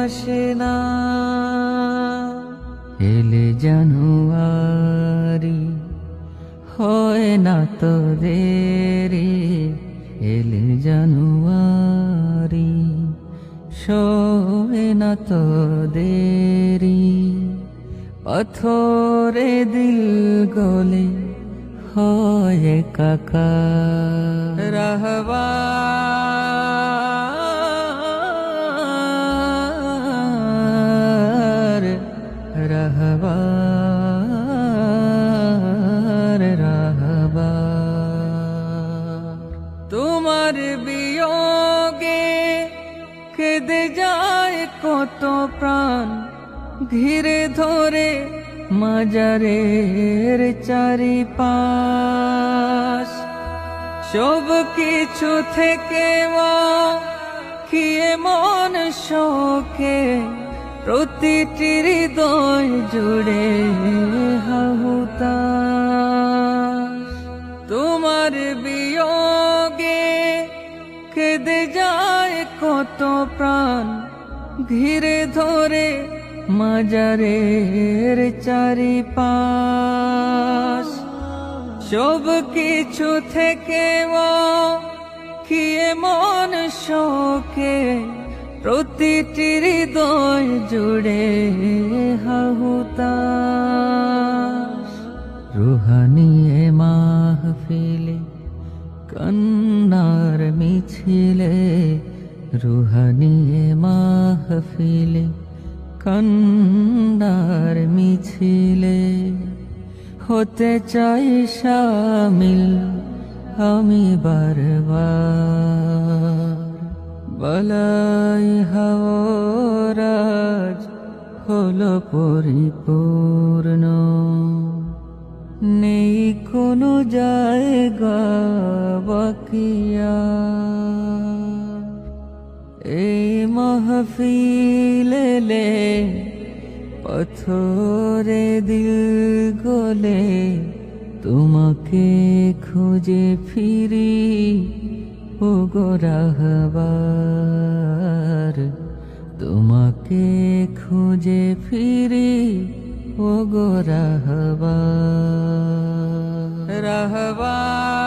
আসে না। এলে জানুয়ারি হয় না তো দেরি, এলে জানুয়ারি সয় না তো দেরি। পাথরে দিল গলে হয় কাকা রাহবা রাহবার রাহবার। তোমার বিয়োগে কেঁদে যায় কত প্রাণ, ঘিরে ধরে মাজারের চারিপাশ। সব কিছু থেকে খিয়ে মন শোকে, প্রতিটি হৃদয় জুড়ে হাহুতাশ। তোমার বিয়োগে কেঁদে যায় কত প্রাণ, ঘিরে ধরে মাজারের চারিপাশ। সব কিছু থেকে খিয়ে মন শোকে, প্রতিটি হৃদয় জুড়ে হাহুতাশ। রুহানিয়ে মাহফিলে কান্নার মিছিলে, রুহানিয়ে মাহফিলে কান্নার মিছিলে। হতে চাই শামিল আমি বারবার, বালাই হাওরাজ হলো পরিপূর্ণ। নেই কোনো জায়গা বাকিয়া, এই মাহফিলে পাথরে দিল গলে। তোমাকে খুঁজে ফিরি ওগো রাহবার, তোমাকে খুঁজে ফিরি ওগো রাহবার রাহবার।